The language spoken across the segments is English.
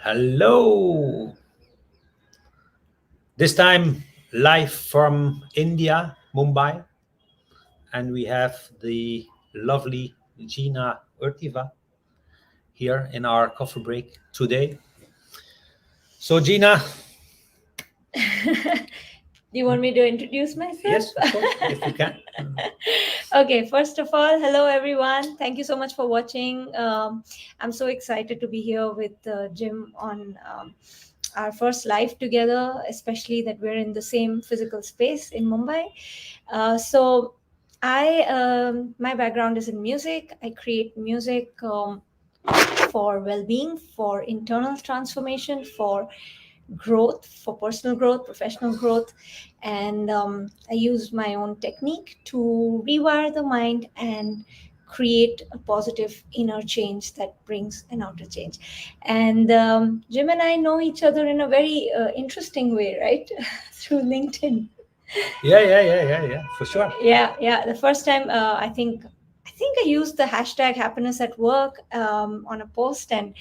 Hello. This time live from India, Mumbai, and we have the lovely Jeena Earthiva here in our coffee break today. So, Jeena, Do you want me to introduce myself? yes, of course, if you can. Okay, first of all, hello everyone. Thank you so much for watching. I'm so excited to be here with Jim on our first live together, especially that we're in the same physical space in Mumbai. So, my background is in music. I create music for well-being, for internal transformation, for growth, for personal growth, professional growth. And I use my own technique to rewire the mind and create a positive inner change that brings an outer change. And Jim and I know each other in a very interesting way, right? Through LinkedIn. Yeah, for sure. Yeah. The first time, I think I used the hashtag happiness at work on a post, and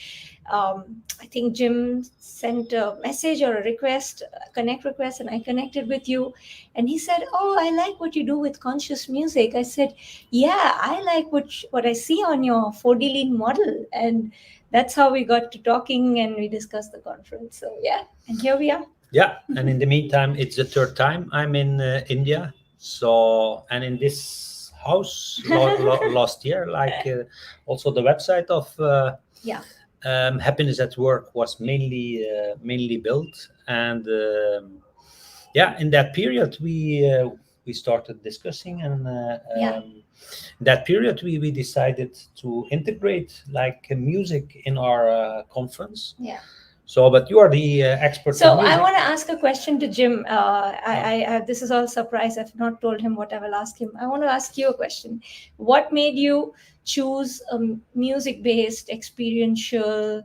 I think Jim sent a message or a request, a connect request, and I connected with you. And he said, "Oh, I like what you do with conscious music." I said, "Yeah, I like what I see on your 4D lean model." And that's how we got to talking, and we discussed the conference. So yeah, and here we are. Yeah, and in the meantime, it's the third time I'm in India. So, and in this house last year, also the website of Yeah. happiness at work was mainly built, and yeah, in that period we started discussing, and Yeah. that period we decided to integrate music in our conference. Yeah. So, but you are the expert in So I music. want to ask a question to Jim. This is all surprise. I've not told him what I will ask him. I want to ask you a question. What made you choose a music-based experiential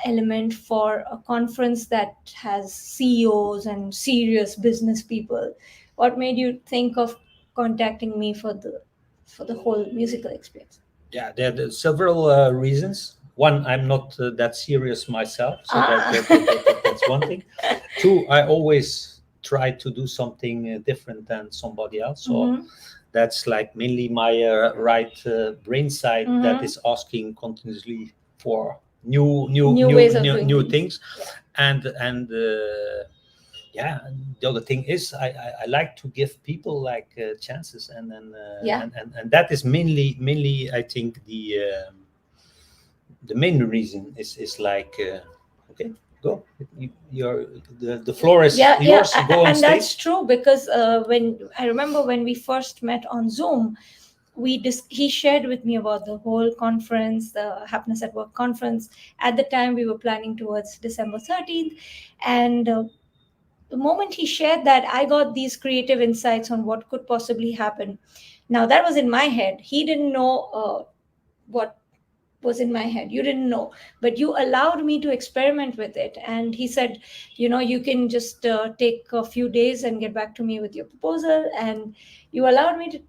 element for a conference that has CEOs and serious business people? What made you think of contacting me for the whole musical experience? Yeah, there are several reasons. One, I'm not that serious myself, so that's one thing. Two, I always try to do something different than somebody else. So Mhm. that's like mainly my right brain side that Mhm. is asking continuously for new new New new ways of new, doing new things. things. And yeah, the other thing is I like to give people chances, and then Yeah. and that is mainly I think the main reason is okay, go. Your the floor is Yeah, yours. Go on and that's stage. true because when I remember when we first met on Zoom, he shared with me about the whole conference, the Happiness at Work conference. At the time, we were planning towards December 13th, and the moment he shared that, I got these creative insights on what could possibly happen. Now that was in my head. He didn't know what was in my head. You didn't know, but you allowed me to experiment with it. And he said, you can just take a few days and get back to me with your proposal. And you allowed me to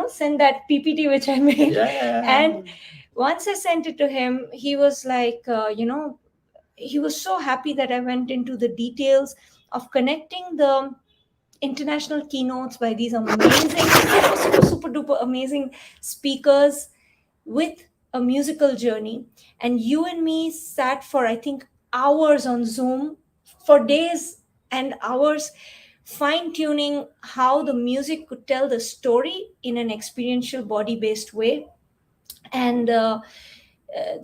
send that PPT which I made. And once I sent it to him, he was like, he was so happy that I went into the details of connecting the international keynotes by these amazing, super duper amazing speakers with a musical journey. And you and me sat for, I think, hours on Zoom, for days and hours, fine tuning how the music could tell the story in an experiential, body based way. And the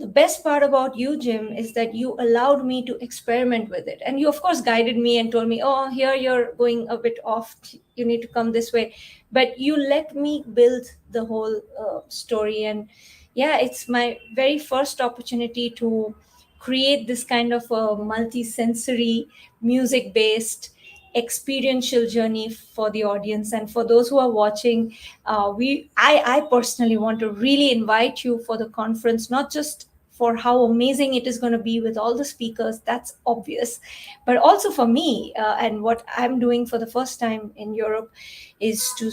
best part about you, Jim, is that you allowed me to experiment with it. And you, of course, guided me and told me, oh, here you're going a bit off. You need to come this way. But you let me build the whole story. And yeah, it's my very first opportunity to create this kind of a multi-sensory, music-based experiential journey for the audience and for those who are watching. I personally want to really invite you for the conference, not just for how amazing it is going to be with all the speakers, that's obvious, but also for me. And what I'm doing for the first time in Europe is to,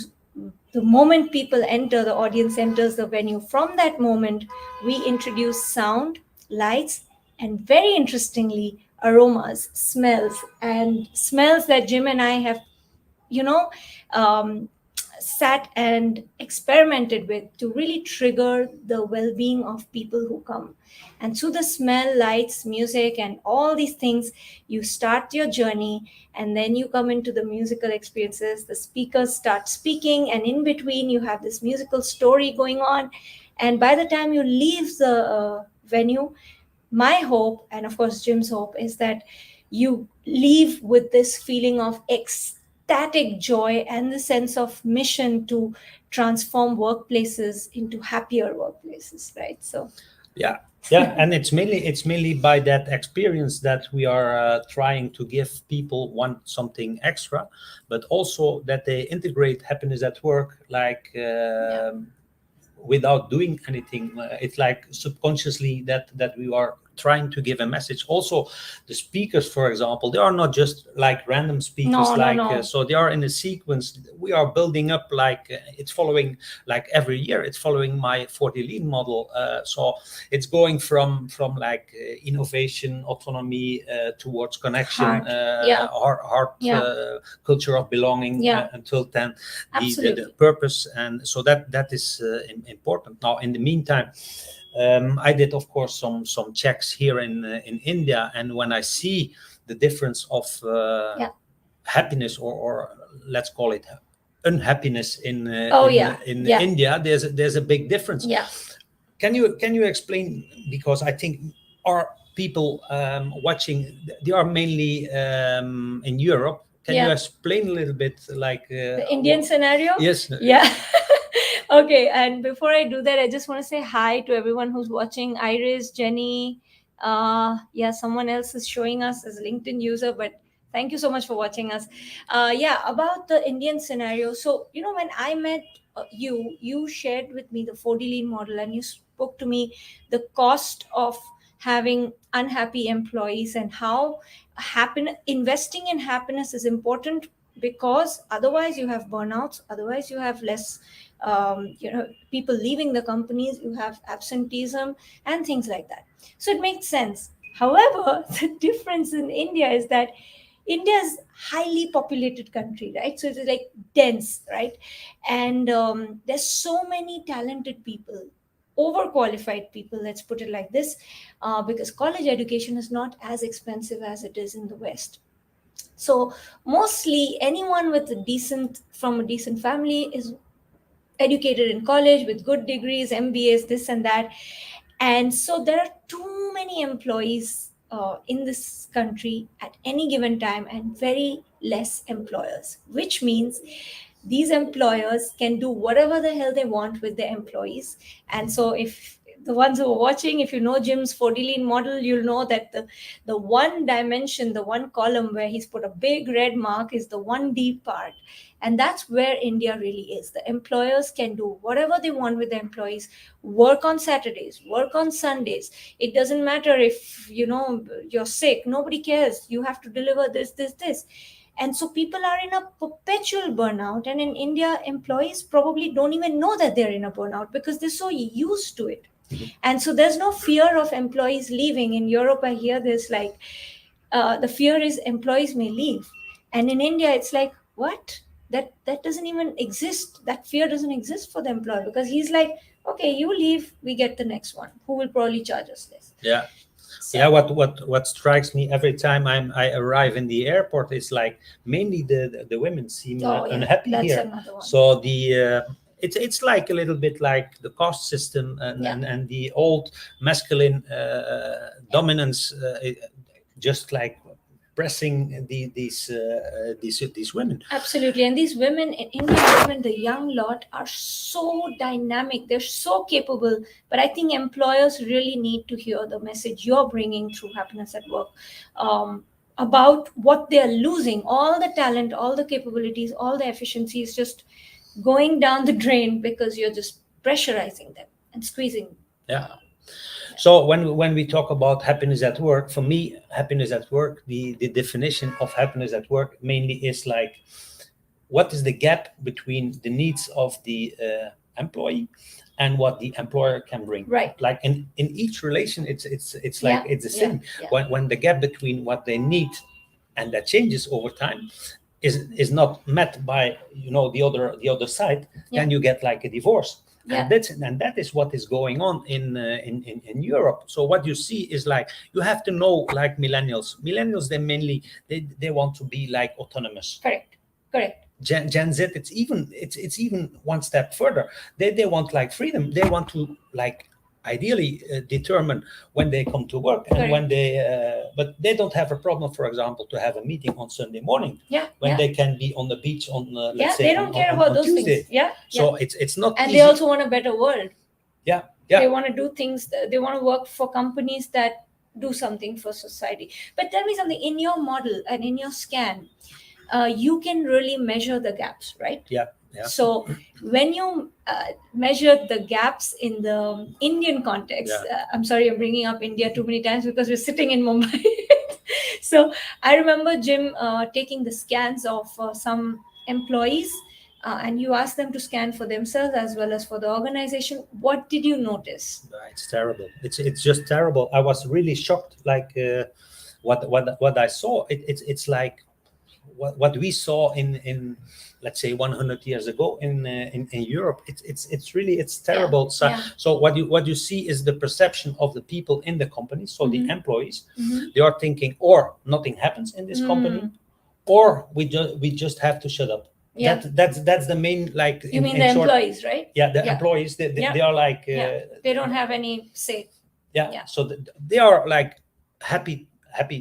the moment people enter, the audience enters the venue, from that moment we introduce sound, lights, and very interestingly, aromas, smells that Jim and I have, you know, um, sat and experimented with to really trigger the well-being of people who come. And through the smell, lights, music, and all these things, you start your journey, and then you come into the musical experiences. The speakers start speaking, and in between you have this musical story going on. And by the time you leave the venue, my hope, and of course Jim's hope, is that you leave with this feeling of ecstatic joy and the sense of mission to transform workplaces into happier workplaces, right? So Yeah, yeah, and it's mainly by that experience that we are trying to give people want something extra, but also that they integrate happiness at work, like yeah, without doing anything. It's like subconsciously that we are trying to give a message. Also, the speakers, for example, they are not just like random speakers, no, no, like no. so they are in a sequence. We are building up, like it's following, like every year it's following my 40 lean model. So it's going from like innovation, autonomy, towards connection, Heart, yeah, heart, yeah, culture of belonging, yeah, until then the absolutely, purpose. And so that is important. Now, in the meantime, I did, of course, some checks here in India, and when I see the difference of yeah, happiness, or let's call it unhappiness in oh yeah, yeah, India, there's a big difference. yeah, Can you explain, because I think our people watching, they are mainly in Europe. Can you yeah. explain a little bit, like The Indian scenario? yes, Yeah. Okay, and before I do that, I just want to say hi to everyone who's watching. Iris, Jenny, yeah, someone else is showing us as a LinkedIn user, but thank you so much for watching us. Yeah, about the Indian scenario. So, when I met you shared with me the 4D lean model, and you spoke to me the cost of having unhappy employees, and how investing in happiness is important, because otherwise you have burnouts, otherwise you have less people leaving the companies, you have absenteeism and things like that. So it makes sense. However, the difference in India is that India is highly populated country, right? So it's like dense, right? And there's so many talented people, overqualified people, let's put it like this, because college education is not as expensive as it is in the West. So mostly anyone with a decent from a decent family is educated in college with good degrees, MBAs, this and that. And so there are too many employees in this country at any given time, and very less employers, which means these employers can do whatever the hell they want with their employees. And so, if the ones who are watching, if you know Jim's 4D lean model, you'll know that the one dimension, the one column where he's put a big red mark, is the 1D part. And that's where India really is. The employers can do whatever they want with the employees, work on Saturdays, work on Sundays. It doesn't matter if you're sick, nobody cares. You have to deliver this. And so people are in a perpetual burnout. And in India, employees probably don't even know that they're in a burnout, because they're so used to it. Mhm. And so there's no fear of employees leaving. In Europe, I hear this like, the fear is employees may leave. And in India, it's like, what? That doesn't even exist. That fear doesn't exist for the employer, because he's like, okay, you leave, we get the next one who will probably charge us less. Yeah. So, Yeah, what strikes me every time I arrive in the airport is like mainly the women seem oh yeah, unhappy that's here. another one. So it's like a little bit like the caste system, and Yeah. and the old masculine dominance, just like pressing these women. Absolutely. And these women, Indian women, the young lot, are so dynamic. They're so capable. But I think employers really need to hear the message you're bringing through Happiness at Work, about what they're losing. All the talent, all the capabilities, all the efficiency is just going down the drain, because you're just pressurizing them and squeezing. Yeah. So when we talk about happiness at work, for me, happiness at work, the definition of happiness at work mainly is like, what is the gap between the needs of the employee and what the employer can bring. Right. Like in each relation, it's like it's the same. When the gap between what they need and that changes over time is not met by the other side, then you get like a divorce. And that is what is going on in Europe. So what you see is like you have to know, like millennials they want to be like autonomous. Correct. Gen Z, it's even one step further. They want like freedom. They want to like ideally determine when they come to work and when they but they don't have a problem, for example, to have a meeting on Sunday morning when they can be on the beach on let's say they don't care about those Tuesday. things. So it's not and easy. They also want a better world. Yeah. They want to do things, they want to work for companies that do something for society. But tell me something, in your model and in your scan, you can really measure the gaps, right? Yeah. So when you measured the gaps in the Indian context, I'm sorry, I'm bringing up India too many times because we're sitting in Mumbai. So I remember Jim taking the scans of some employees, and you asked them to scan for themselves as well as for the organization. What did you notice? It's terrible. It's just terrible. I was really shocked. Like what I saw. It's like what we saw in let's say 100 years ago in Europe. It's terrible. So what you see is the perception of the people in the company. So the employees, they are thinking, or nothing happens in this company, or we just have to shut up. That's the main, like, you mean the employees, right? The employees, they are like they don't have any say. So they are like happy.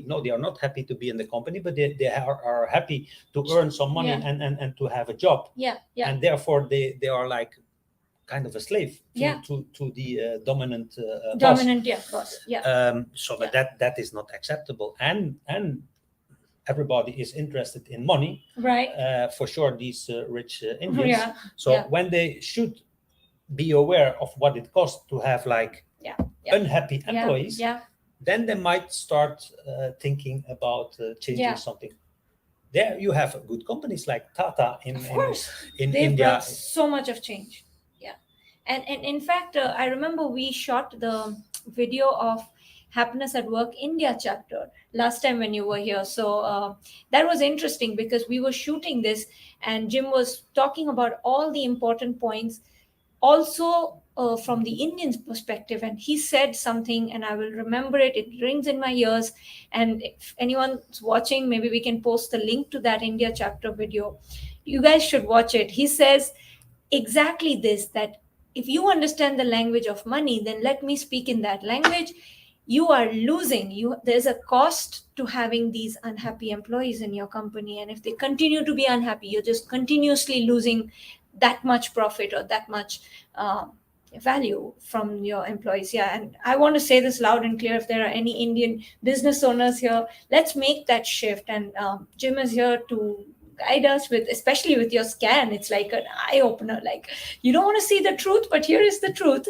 No, they are not happy to be in the company, but they are happy to earn some money and to have a job. And therefore they are like kind of a slave to the dominant boss. So that is not acceptable. And everybody is interested in money, right? For sure, these rich Indians. So when they should be aware of what it costs to have like unhappy employees, then they might start thinking about changing something. There you have good companies like Tata in They've India. brought so much of change. And in fact, I remember we shot the video of Happiness at Work India chapter last time when you were here. So that was interesting because we were shooting this and Jim was talking about all the important points also from the Indian's perspective. And he said something, and I will remember it. It rings in my ears. And if anyone's watching, maybe we can post the link to that India chapter video. You guys should watch it. He says exactly this, that if you understand the language of money, then let me speak in that language. You are losing. There's a cost to having these unhappy employees in your company. And if they continue to be unhappy, you're just continuously losing that much profit or that much value from your employees. And I want to say this loud and clear. If there are any Indian business owners here, let's make that shift. And Jim is here to guide us with, especially with your scan. It's like an eye opener. Like, you don't want to see the truth, but here is the truth.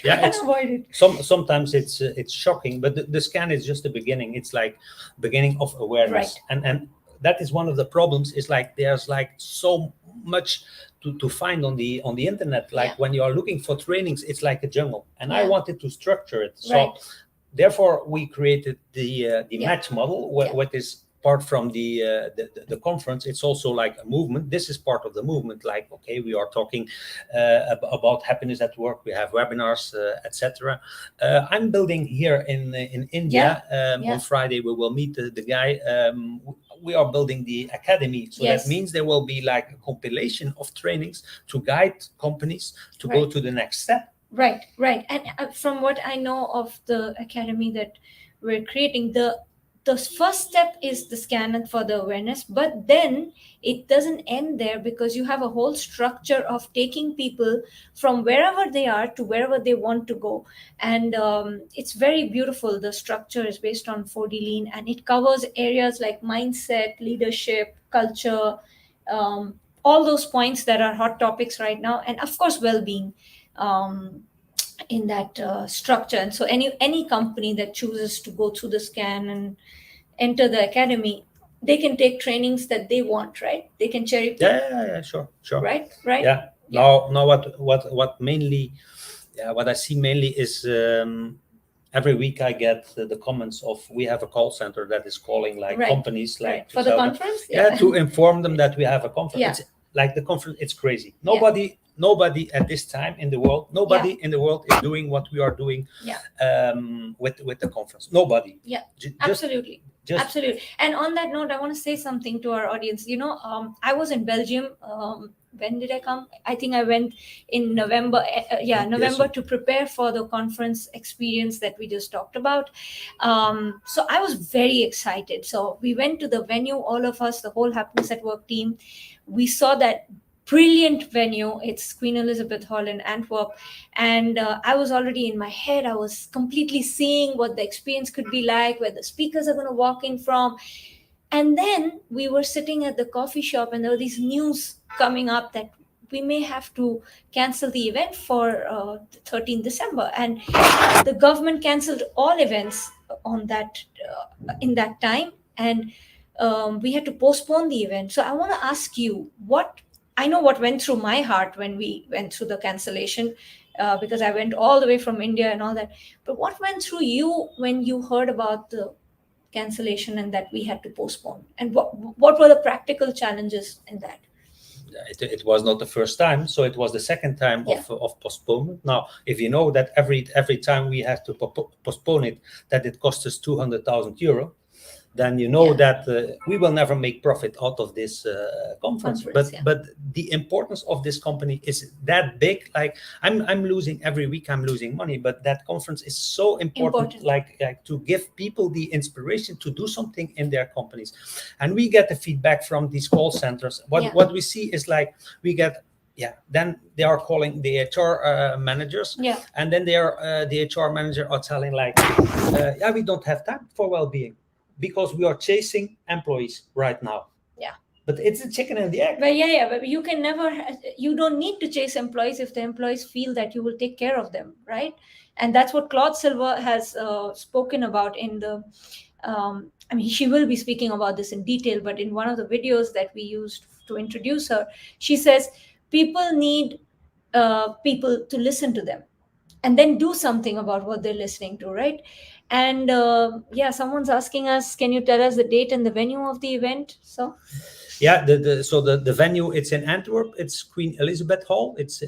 You can't avoid it. Sometimes it's shocking, but the scan is just the beginning. It's like beginning of awareness, and that is one of the problems. Is like there's like so much to find on the internet. Like when you are looking for trainings, it's like a jungle, and I wanted to structure it. So therefore we created the match model, what is apart from the conference. It's also like a movement. This is part of the movement. Like, okay, we are talking about happiness at work. We have webinars, etc. I'm building here in India. On Friday we will meet the guy. We are building the academy. So that means there will be like a compilation of trainings to guide companies to go to the next step. Right. And from what I know of the academy that we're creating, the first step is the scan and for the awareness, but then it doesn't end there, because you have a whole structure of taking people from wherever they are to wherever they want to go. And it's very beautiful. The structure is based on 4D Lean, and it covers areas like mindset, leadership, culture, all those points that are hot topics right now, and of course well-being in that structure. And so any company that chooses to go through the scan and enter the academy, they can take trainings that they want, right? They can cherry pick. Yeah, sure. Right. Yeah. Yeah. Now what mainly, yeah, what I see mainly is, every week I get the comments of, we have a call center that is calling like Right. companies, Right. like to For the tell them, conference. yeah, Yeah. to inform them that we have a conference. Yeah. It's like the conference, it's crazy. Yeah. Nobody at this time in the world, nobody in the world is doing what we are doing, Yeah. with the conference. Nobody. Yeah. Just Absolutely. just Absolutely. And on that note, I want to say something to our audience. I was in Belgium. When did I come? I think I went in November. Yeah, Yes. November, to prepare for the conference experience that we just talked about. So I was very excited. So we went to the venue, all of us, the whole Happiness at Work team. We saw that brilliant venue. It's Queen Elizabeth Hall in Antwerp. And I was already in my head. I was completely seeing what the experience could be like, where the speakers are going to walk in from. And then we were sitting at the coffee shop, and there were these news coming up that we may have to cancel the event for 13th December. And the government canceled all events on that in that time. And we had to postpone the event. So I want to ask you, what I know what went through my heart when we went through the cancellation, because I went all the way from India and all that. But what went through you when you heard about the cancellation and that we had to postpone? And what were the practical challenges in that? it was not the first time, so it was the second time Yeah. of postponement. Now, if you know that every time we have to postpone it, that it costs us 200,000 euro, then you know that we will never make profit out of this conference. Conference, But the importance of this company is that big. Like I'm losing every week, I'm losing money, but that conference is so important. Like to give people the inspiration to do something in their companies. And we get the feedback from these call centers. What we see is like we get, then they are calling the HR managers, and then they are the HR manager are telling like, we don't have time for well-being, because we are chasing employees right now. Yeah. But it's a chicken and the egg. But but you can never, you don't need to chase employees if the employees feel that you will take care of them, right? And that's what Claude Silver has spoken about in the, I mean, she will be speaking about this in detail, but in one of the videos that we used to introduce her, she says people need people to listen to them and then do something about what they're listening to, right? And someone's asking us, can you tell us the date and the venue of the event? So the venue, it's in Antwerp. It's Queen Elizabeth Hall. It's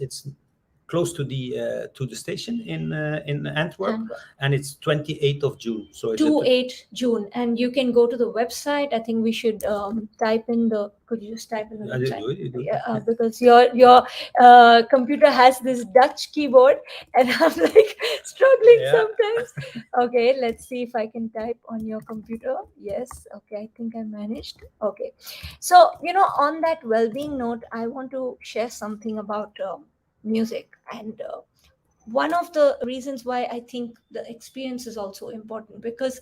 close to the station in Antwerp, and it's 28th of June. So it's 28 June, and you can go to the website. I think we should type in the. Could you just type in the website? Do it. Yeah, because your computer has this Dutch keyboard, and I'm like struggling sometimes. Okay, let's see if I can type on your computer. Yes. Okay, I think I managed. Okay, so on that well-being note, I want to share something about music. And one of the reasons why I think the experience is also important, because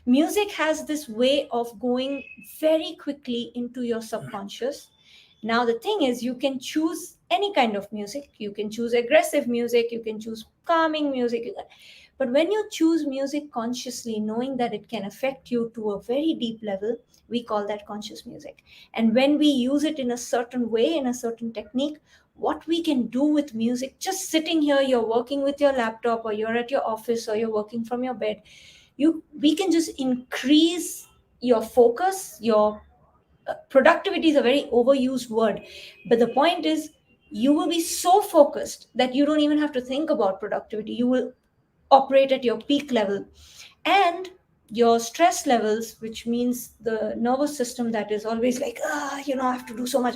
music has this way of going very quickly into your subconscious. Now the thing is, you can choose any kind of music. You can choose aggressive music, you can choose calming music, but when you choose music consciously, knowing that it can affect you to a very deep level, we call that conscious music. And when we use it in a certain way, in a certain technique, what we can do with music, just sitting here, you're working with your laptop, or you're at your office, or you're working from your bed, we can just increase your focus. Your productivity is a very overused word, but the point is, you will be so focused that you don't even have to think about productivity. You will operate at your peak level. And your stress levels, which means the nervous system that is always like, I have to do so much,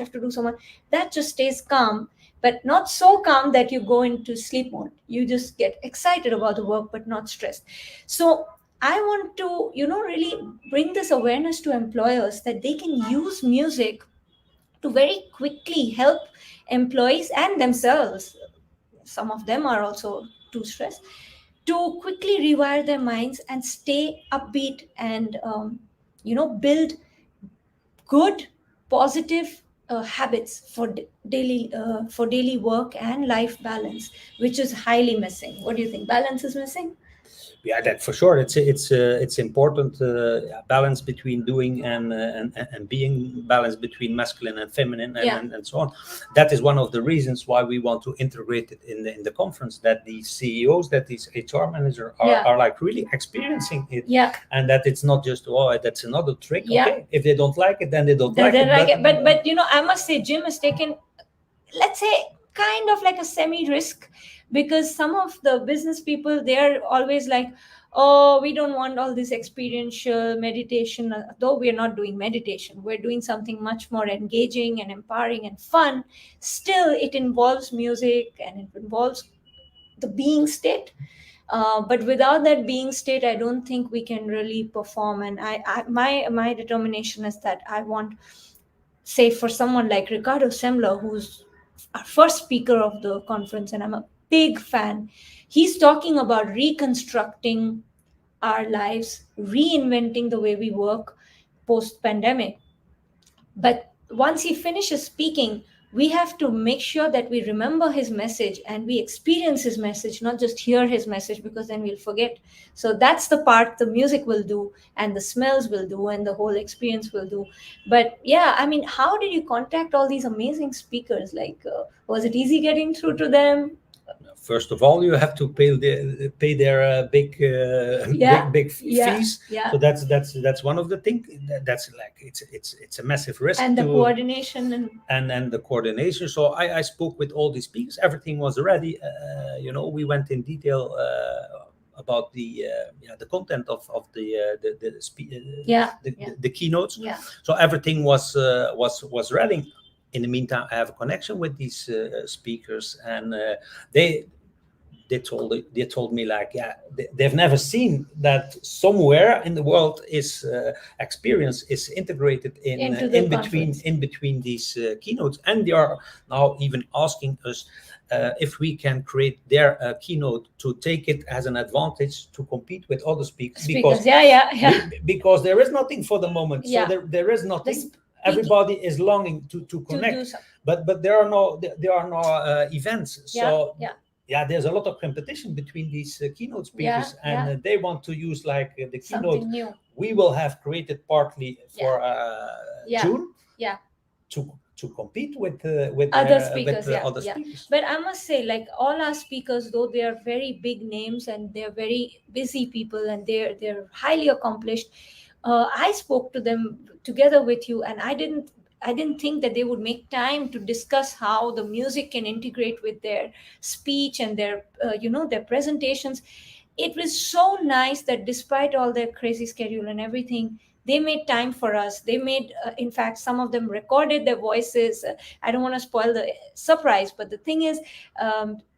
that just stays calm, but not so calm that you go into sleep mode. You just get excited about the work, but not stressed. So I want to, really bring this awareness to employers that they can use music to very quickly help employees and themselves. Some of them are also too stressed, to quickly rewire their minds and stay upbeat, and build good, positive habits for daily work and life balance, which is highly missing. What do you think? Balance is missing? Yeah, that for sure. It's important balance between doing and being, balance between masculine and feminine, Yeah. and so on. That is one of the reasons why we want to integrate it in the conference, that these CEOs, that these HR managers Yeah. are like really experiencing it, Yeah. and that it's not just, oh, that's another trick. Yeah. Okay, if they don't like it, then they don't They like didn't it. like it. But you know, I must say, Jim has taken, let's say, kind of like a semi risk, because some of the business people, they're always like, oh, we don't want all this experiential meditation. Though we're not doing meditation, we're doing something much more engaging and empowering and fun. Still, it involves music and it involves the being state. But without that being state, I don't think we can really perform. And my determination is that I want, say, for someone like Ricardo Semler, who's our first speaker of the conference, and I'm a big fan. He's talking about reconstructing our lives, reinventing the way we work post pandemic. But once he finishes speaking, we have to make sure that we remember his message and we experience his message, not just hear his message, because then we'll forget. So that's the part the music will do, and the smells will do, and the whole experience will do. But yeah, I mean, how did you contact all these amazing speakers? Like, was it easy getting through to them? First of all, you have to pay their big Yeah, big yeah, fees. yeah. So that's one of the things. That's like it's a massive risk And the to, coordination and the coordination. So I spoke with all these speakers. Everything was ready. We went in detail about the content of yeah, the, yeah, the keynotes. yeah. So everything was ready. In the meantime, I have a connection with these speakers, and they they told me, like, yeah, they've never seen that somewhere in the world is experience is integrated Into the conference. in between these keynotes, and they are now even asking us if we can create their keynote to take it as an advantage to compete with other speakers, Speakers, yeah, yeah, yeah. because there is nothing for the moment. Yeah. So there is nothing. Speaking- Everybody is longing to to connect, do some, but there are no events. So yeah, yeah, there's a lot of competition between these keynote speakers, Yeah, and yeah. They want to use like the keynote something new. we will have created partly for Yeah. June, Yeah. to compete with Other speakers, yeah, other yeah. speakers. But I must say, like, all our speakers, though they are very big names and they're very busy people and they're highly accomplished, I spoke to them together with you, and I didn't think that they would make time to discuss how the music can integrate with their speech and their their presentations. It was so nice that despite all their crazy schedule and everything, they made time for us. They made, in fact, some of them recorded their voices. I don't want to spoil the surprise, but the thing is,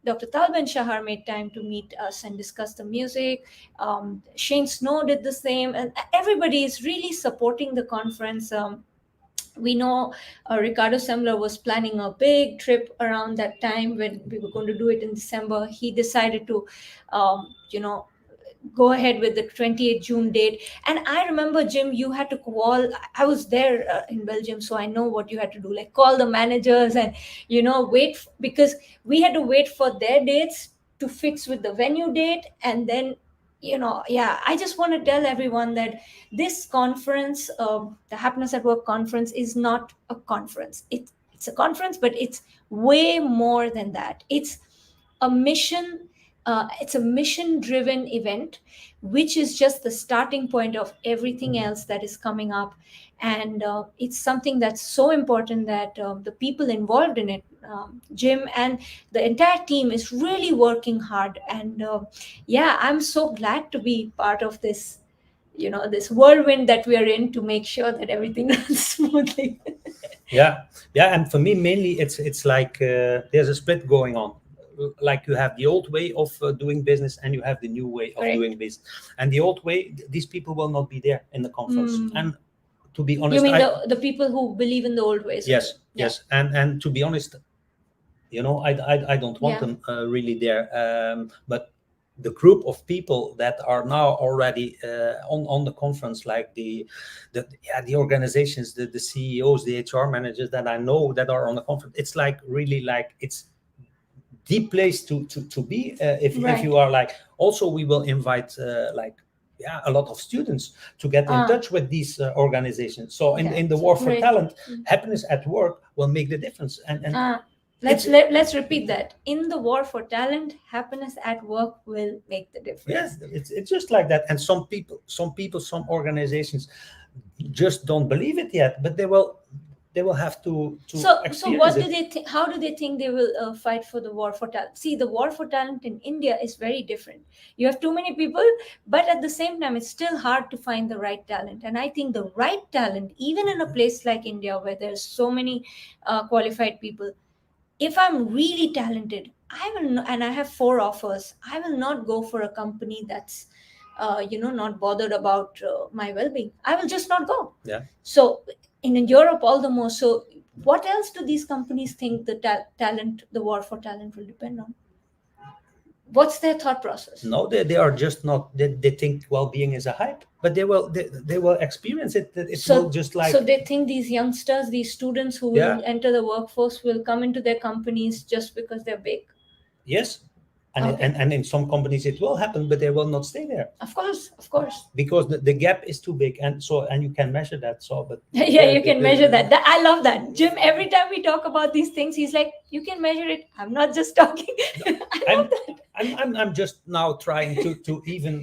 Dr. Talben Shahar made time to meet us and discuss the music. Shane Snow did the same, and everybody is really supporting the conference. We know Ricardo Semler was planning a big trip around that time when we were going to do it in December. He decided to, go ahead with the 28th June date. And I remember, Jim, you had to call. I was there in Belgium, so I know what you had to do, like call the managers and, wait, because we had to wait for their dates to fix with the venue date. And then, yeah, I just want to tell everyone that this conference, the Happiness at Work conference, is not a conference. It's a conference, but it's way more than that. A mission it's a mission driven event, which is just the starting point of everything else that is coming up. And it's something that's so important that the people involved in it, Jim and the entire team, is really working hard. And yeah, I'm so glad to be part of this, this whirlwind that we are in, to make sure that everything runs smoothly. Yeah, and for me mainly it's like there's a split going on. Like, you have the old way of doing business, and you have the new way of Correct. doing business. And the old way, these people will not be there in the conference. And to be honest, You mean the people who believe in the old ways? Yes, Yeah. yes, and to be honest, I don't want Yeah. them really there. But the group of people that are now already on the conference, like the organizations, the CEOs, the HR managers that I know that are on the conference, it's like really like it's the place to be if Right. you are like. Also, we will invite like a lot of students to get in touch with these organizations. So in the That's war for great. talent, happiness at work will make the difference. And Let's it's let's repeat that. In the war for talent, happiness at work will make the yeah, difference. it's just like that. And some organizations just don't believe it yet, but they will have to So experience what do it. they think? How do they think they will fight for the war for talent? See, the war for talent in India is very different. You have too many people, but at the same time, it's still hard to find the right talent. And I think the right talent, even in a place like India where there's so many qualified people, if I'm really talented, I will not, and I have four offers, I will not go for a company that's not bothered about my well-being. I will just not go. Yeah. So in Europe all the more. So what else do these companies think the talent, the war for talent will depend on? What's their thought process? No, they are just not. They think well-being is a hype, but they will experience it. That it will So just like. so they think these youngsters, these students who will Yeah. enter the workforce will come into their companies just because they're big. Yes, and Okay. and in some companies it will happen, but they will not stay there Of course, of course. because the gap is too big, and you can measure that. So, but Yeah, you can measure that. I love that. Jim, every time we talk about these things, he's like, you can measure it. I'm not just talking. I love I'm that. I'm just now trying to even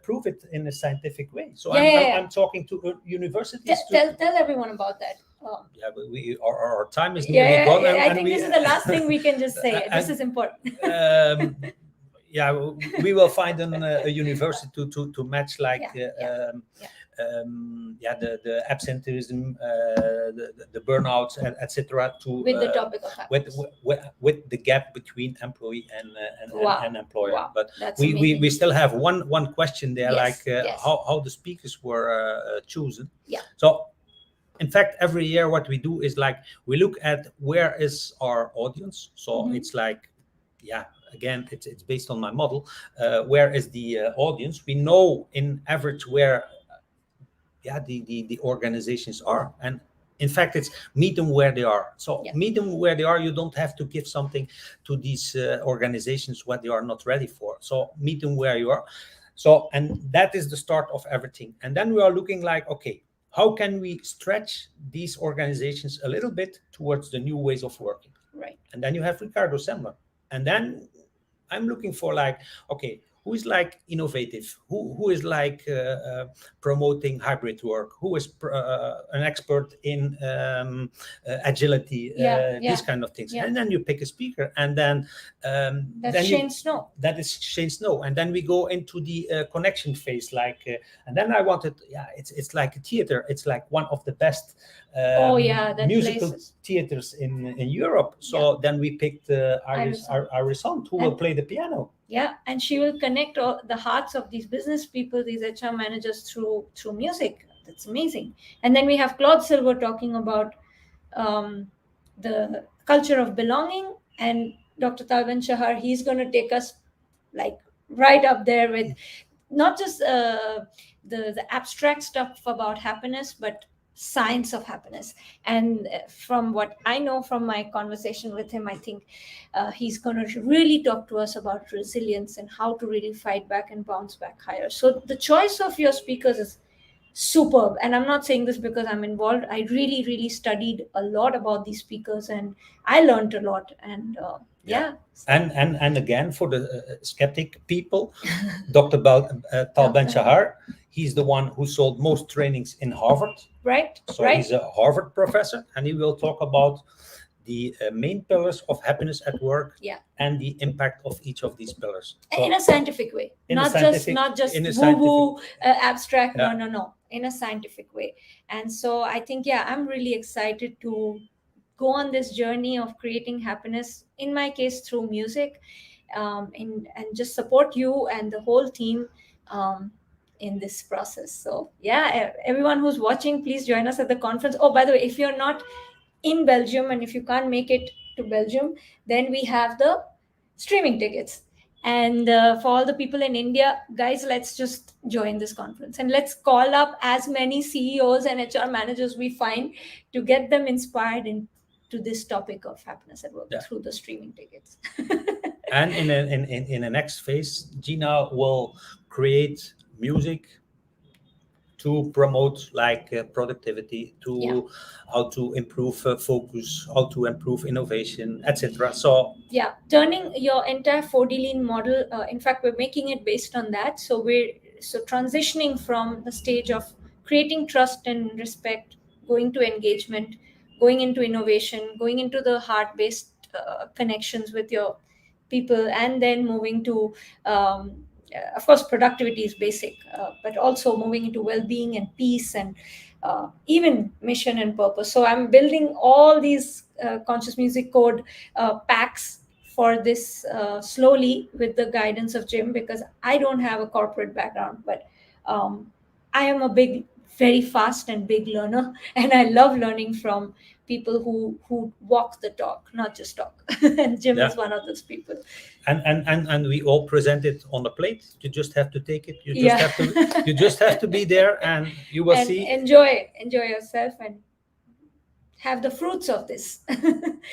prove it in a scientific way. So Yeah, yeah, yeah. I'm talking to universities to. Tell everyone about that. Yeah, but our time is Yeah, nearly yeah, gone, yeah. I and think we this is the last thing we can just say. This and is important. um, yeah, we will find a university to match like Yeah, yeah, yeah. the absenteeism, the burnouts, etc. To With the topic of with, happiness. with the gap between employee Wow. and employer. Wow. But That's we amazing. still have one question there, Yes, like yes. how the speakers were chosen. Yeah. So in fact, every year what we do is like we look at where is our audience. So it's like, yeah, again, it's based on my model. Where is the audience? We know in average where the organizations are, and in fact it's meet them where they are. So Yeah. meet them where they are. You don't have to give something to these organizations what they are not ready for. So meet them where you are. So, and that is the start of everything. And then we are looking like, okay, how can we stretch these organizations a little bit towards the new ways of working? Right. And then you have Ricardo Semler. And then I'm looking for like, okay, who is like innovative, who is like promoting hybrid work, who is an expert in agility, Yeah, these yeah, kind of things. yeah. And then you pick a speaker, and then That's then Shane Snow. that is Shane Snow, and then we go into the connection phase, like, and then I wanted, it's like a theater. It's like one of the best Oh, yeah, that musical place is- theaters in Europe. So then we picked Iris Iris Hunt, who will play the piano. Yeah, and she will connect all the hearts of these business people, these HR managers through music. That's amazing. And then we have Claude Silver talking about the culture of belonging, and Dr. Talban Shahar, he's going to take us like right up there with not just the abstract stuff about happiness, but science of happiness. And from what I know from my conversation with him, I think he's going to really talk to us about resilience and how to really fight back and bounce back higher. So the choice of your speakers is superb, and I'm not saying this because I'm involved. I really studied a lot about these speakers, and I learned a lot. And yeah. And again, for the skeptic people, Dr. Talban Shahar, he's the one who sold most trainings in Harvard. Right. So right. he's a Harvard professor, and he will talk about the main pillars of happiness at work, and the impact of each of these pillars. So, in a scientific way, not just woo-woo abstract. No. In a scientific way. And so I think, I'm really excited to go on this journey of creating happiness, in my case through music, and just support you and the whole team in this process. So everyone who's watching, please join us at the conference. Oh, by the way, if you're not in Belgium and if you can't make it to Belgium, then we have the streaming tickets. And for all the people in India, guys, let's just join this conference and let's call up as many CEOs and HR managers we find to get them inspired in to this topic of happiness at work Yeah. through the streaming tickets. And in the next phase, Jeena will create music to promote like productivity, Yeah. to how to improve focus, how to improve innovation, etc. So Yeah, turning your entire 4D lean model, in fact we're making it based on that. So we're transitioning from the stage of creating trust and respect, going to engagement, going into innovation, going into the heart based connections with your people, and then moving to of course productivity is basic, but also moving into well-being and peace, and even mission and purpose. So I'm building all these conscious music code packs for this slowly with the guidance of Jim, because I don't have a corporate background, but um, I am a very fast and big learner, and I love learning from people who walk the talk, not just talk. And Jim yeah, is one of those people. and we all present it on the plate. You just have to take it. Yeah. You just have to be there, and you will And see. enjoy yourself and have the fruits of this.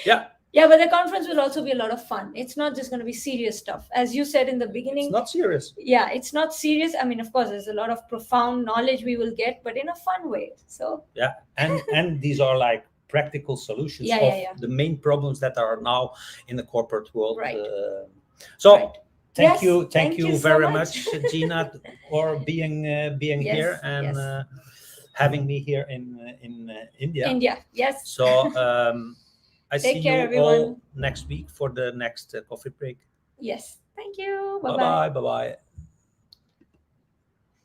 Yeah, Yeah, but the conference will also be a lot of fun. It's not just going to be serious stuff. As you said in the it's beginning, not serious. yeah, it's not serious. I mean, of course, there's a lot of profound knowledge we will get, but in a fun way. So, Yeah, and these are like practical solutions Yeah, of yeah, yeah. the main problems that are now in the corporate world. Right. So Right. thank Yes, you, thank you so very much. much, Jeena, for being Yes, here and yes. having me here in India. India, yes. So I see Take care, you everyone. all next week for the next coffee break. Yes. Thank you. Bye Bye bye. bye. Bye bye.